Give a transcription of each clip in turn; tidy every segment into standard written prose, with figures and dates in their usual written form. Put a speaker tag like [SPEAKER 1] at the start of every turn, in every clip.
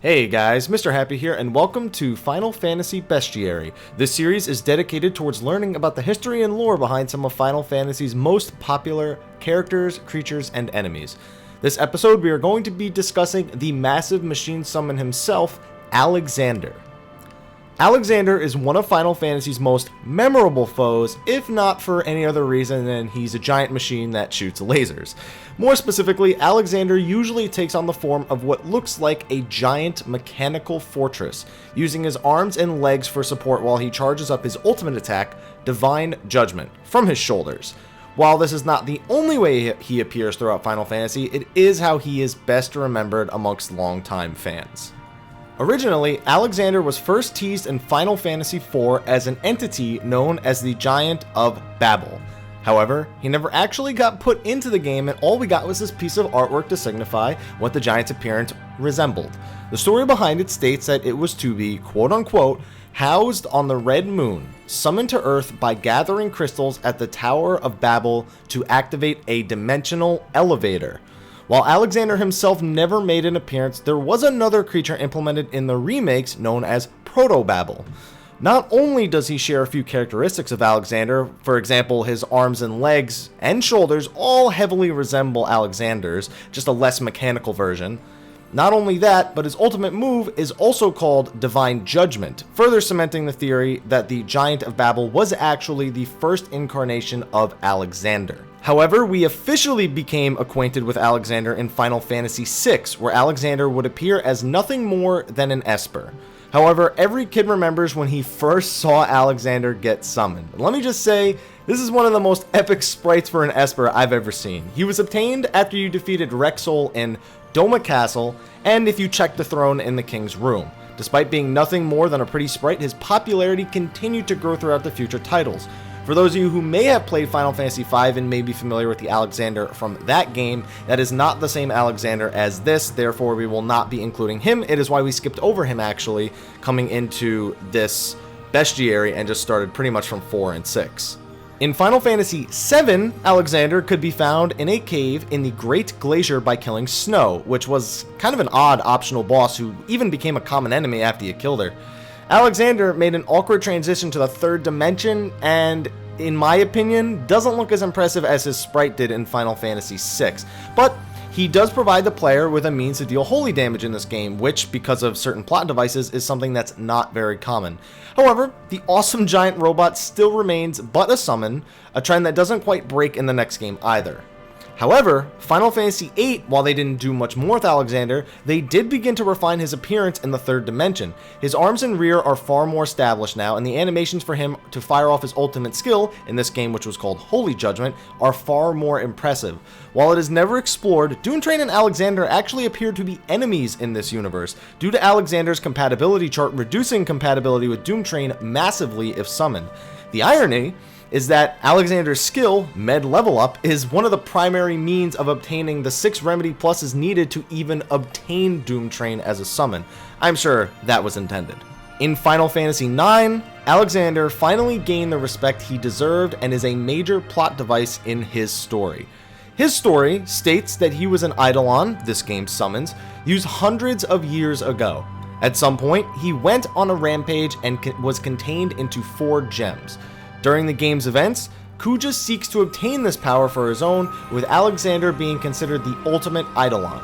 [SPEAKER 1] Hey guys, Mr. Happy here, and welcome to Final Fantasy Bestiary. This series is dedicated towards learning about the history and lore behind some of Final Fantasy's most popular characters, creatures, and enemies. This episode, we are going to be discussing the massive machine summon himself, Alexander. Alexander is one of Final Fantasy's most memorable foes, if not for any other reason than he's a giant machine that shoots lasers. More specifically, Alexander usually takes on the form of what looks like a giant mechanical fortress, using his arms and legs for support while he charges up his ultimate attack, Divine Judgment, from his shoulders. While this is not the only way he appears throughout Final Fantasy, it is how he is best remembered amongst longtime fans. Originally, Alexander was first teased in Final Fantasy IV as an entity known as the Giant of Babel. However, he never actually got put into the game, and all we got was this piece of artwork to signify what the giant's appearance resembled. The story behind it states that it was to be, quote-unquote, housed on the Red Moon, summoned to Earth by gathering crystals at the Tower of Babel to activate a dimensional elevator. While Alexander himself never made an appearance, there was another creature implemented in the remakes known as Proto-Babel. Not only does he share a few characteristics of Alexander, for example his arms and legs and shoulders all heavily resemble Alexander's, just a less mechanical version. Not only that, but his ultimate move is also called Divine Judgment, further cementing the theory that the Giant of Babel was actually the first incarnation of Alexander. However, we officially became acquainted with Alexander in Final Fantasy VI, where Alexander would appear as nothing more than an Esper. However, every kid remembers when he first saw Alexander get summoned. Let me just say, this is one of the most epic sprites for an Esper I've ever seen. He was obtained after you defeated Rexol in Doma Castle, and if you checked the throne in the King's Room. Despite being nothing more than a pretty sprite, his popularity continued to grow throughout the future titles. For those of you who may have played Final Fantasy V and may be familiar with the Alexander from that game, that is not the same Alexander as this, therefore we will not be including him. It is why we skipped over him actually, coming into this bestiary and just started pretty much from 4 and 6. In Final Fantasy VII, Alexander could be found in a cave in the Great Glacier by killing Snow, which was kind of an odd optional boss who even became a common enemy after you killed her. Alexander made an awkward transition to the third dimension and, in my opinion, doesn't look as impressive as his sprite did in Final Fantasy VI, but he does provide the player with a means to deal holy damage in this game, which, because of certain plot devices, is something that's not very common. However, the awesome giant robot still remains but a summon, a trend that doesn't quite break in the next game either. However, Final Fantasy VIII, while they didn't do much more with Alexander, they did begin to refine his appearance in the third dimension. His arms and rear are far more established now, and the animations for him to fire off his ultimate skill, in this game which was called Holy Judgment, are far more impressive. While it is never explored, Doomtrain and Alexander actually appear to be enemies in this universe, due to Alexander's compatibility chart reducing compatibility with Doomtrain massively if summoned. The irony is that Alexander's skill, Med Level Up, is one of the primary means of obtaining the 6 remedy pluses needed to even obtain Doomtrain as a summon. I'm sure that was intended. In Final Fantasy IX, Alexander finally gained the respect he deserved and is a major plot device in his story. His story states that he was an Eidolon, this game's summons, used hundreds of years ago. At some point, he went on a rampage and was contained into 4 gems. During the game's events, Kuja seeks to obtain this power for his own, with Alexander being considered the ultimate Eidolon.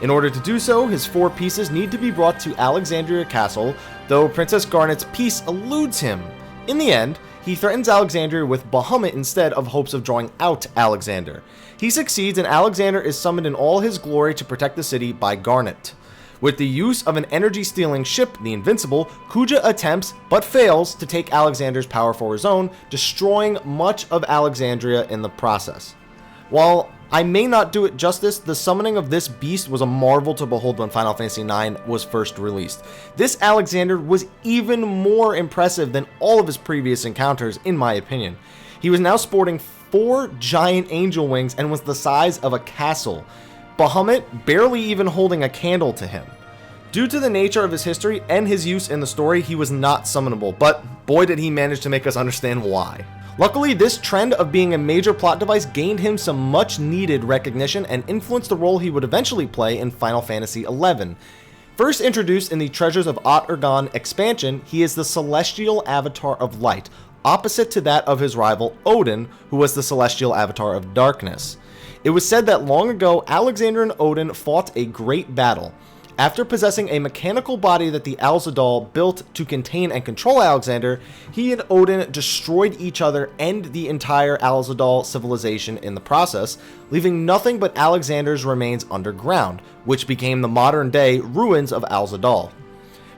[SPEAKER 1] In order to do so, his 4 pieces need to be brought to Alexandria Castle, though Princess Garnet's piece eludes him. In the end, he threatens Alexandria with Bahamut instead of hopes of drawing out Alexander. He succeeds, and Alexander is summoned in all his glory to protect the city by Garnet. With the use of an energy-stealing ship, the Invincible, Kuja attempts, but fails, to take Alexander's power for his own, destroying much of Alexandria in the process. While I may not do it justice, the summoning of this beast was a marvel to behold when Final Fantasy IX was first released. This Alexander was even more impressive than all of his previous encounters, in my opinion. He was now sporting 4 giant angel wings and was the size of a castle. Bahamut barely even holding a candle to him. Due to the nature of his history and his use in the story, he was not summonable, but boy did he manage to make us understand why. Luckily, this trend of being a major plot device gained him some much needed recognition and influenced the role he would eventually play in Final Fantasy XI. First introduced in the Treasures of Aht-Urgan expansion, he is the celestial avatar of light, opposite to that of his rival Odin, who was the celestial avatar of darkness. It was said that long ago, Alexander and Odin fought a great battle. After possessing a mechanical body that the Alzadal built to contain and control Alexander, he and Odin destroyed each other and the entire Alzadal civilization in the process, leaving nothing but Alexander's remains underground, which became the modern-day ruins of Alzadal.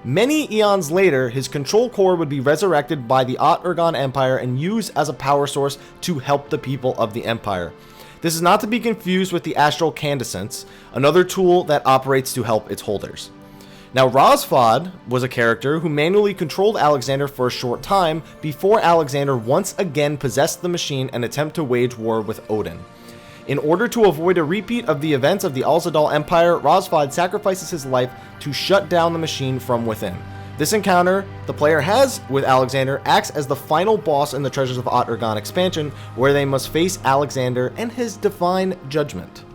[SPEAKER 1] Many eons later, his control core would be resurrected by the Aht-Urgan Empire and used as a power source to help the people of the Empire. This is not to be confused with the Astral Candescence, another tool that operates to help its holders. Now, Rosfod was a character who manually controlled Alexander for a short time before Alexander once again possessed the machine and attempted to wage war with Odin. In order to avoid a repeat of the events of the Alzadal Empire, Rosfod sacrifices his life to shut down the machine from within. This encounter the player has with Alexander acts as the final boss in the Treasures of Aht-Urgan expansion, where they must face Alexander and his divine judgment.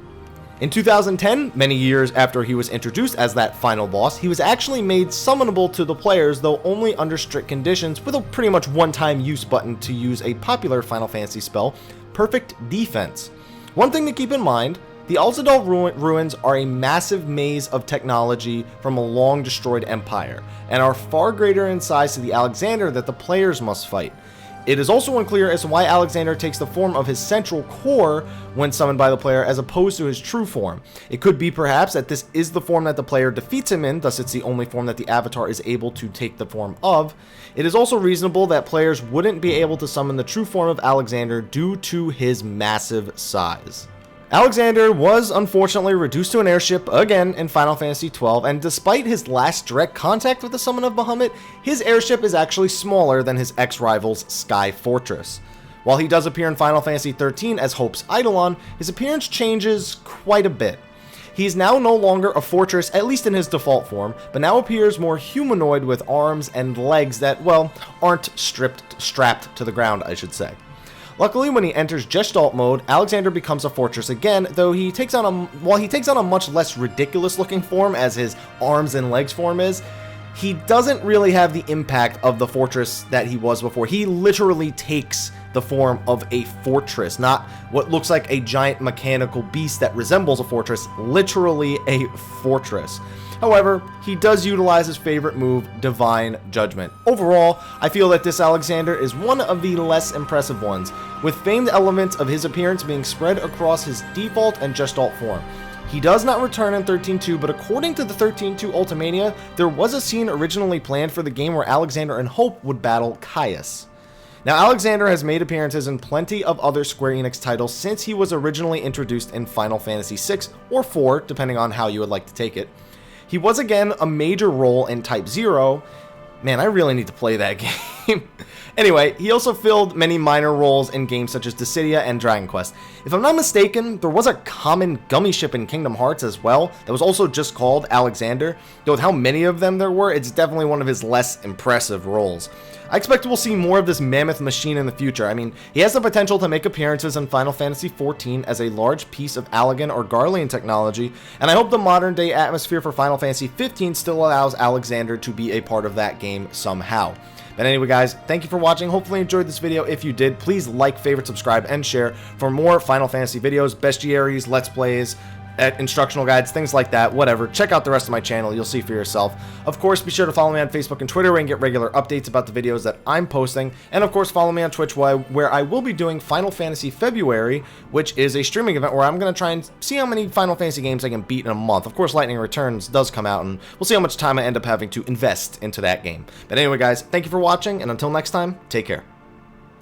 [SPEAKER 1] In 2010, many years after he was introduced as that final boss, he was actually made summonable to the players, though only under strict conditions, with a pretty much one-time use button to use a popular Final Fantasy spell, Perfect Defense. One thing to keep in mind, the Alzadal ruins are a massive maze of technology from a long-destroyed empire, and are far greater in size to the Alexander that the players must fight. It is also unclear as to why Alexander takes the form of his central core when summoned by the player as opposed to his true form. It could be perhaps that this is the form that the player defeats him in, thus it's the only form that the avatar is able to take the form of. It is also reasonable that players wouldn't be able to summon the true form of Alexander due to his massive size. Alexander was unfortunately reduced to an airship again in Final Fantasy XII, and despite his last direct contact with the Summon of Bahamut, his airship is actually smaller than his ex-rival's Sky Fortress. While he does appear in Final Fantasy XIII as Hope's Eidolon, his appearance changes quite a bit. He is now no longer a fortress, at least in his default form, but now appears more humanoid with arms and legs that, well, aren't strapped to the ground, I should say. Luckily, when he enters Gestalt mode, Alexander becomes a fortress again, though he takes on a much less ridiculous-looking form as his arms and legs form is, he doesn't really have the impact of the fortress that he was before. He literally takes the form of a fortress, not what looks like a giant mechanical beast that resembles a fortress, literally a fortress. However, he does utilize his favorite move, Divine Judgment. Overall, I feel that this Alexander is one of the less impressive ones, with famed elements of his appearance being spread across his default and Gestalt form. He does not return in 13.2, but according to the 13.2 Ultimania, there was a scene originally planned for the game where Alexander and Hope would battle Caius. Now, Alexander has made appearances in plenty of other Square Enix titles since he was originally introduced in Final Fantasy VI or IV, depending on how you would like to take it. He was again a major role in Type 0. Man, I really need to play that game. Anyway, he also filled many minor roles in games such as Dissidia and Dragon Quest. If I'm not mistaken, there was a common gummy ship in Kingdom Hearts as well that was also just called Alexander, though with how many of them there were, it's definitely one of his less impressive roles. I expect we'll see more of this mammoth machine in the future. I mean, he has the potential to make appearances in Final Fantasy XIV as a large piece of Allagan or Garlean technology, and I hope the modern day atmosphere for Final Fantasy XV still allows Alexander to be a part of that game somehow. But anyway, guys, thank you for watching. Hopefully you enjoyed this video. If you did, please like, favorite, subscribe, and share for more Final Fantasy videos, bestiaries, let's plays, instructional guides, things like that, whatever. Check out the rest of my channel. You'll see for yourself. Of course, be sure to follow me on Facebook and Twitter where you can get regular updates about the videos that I'm posting. And of course, follow me on Twitch where I will be doing Final Fantasy February, which is a streaming event where I'm going to try and see how many Final Fantasy games I can beat in a month. Of course, Lightning Returns does come out, and we'll see how much time I end up having to invest into that game. But anyway, guys, thank you for watching, and until next time, take care.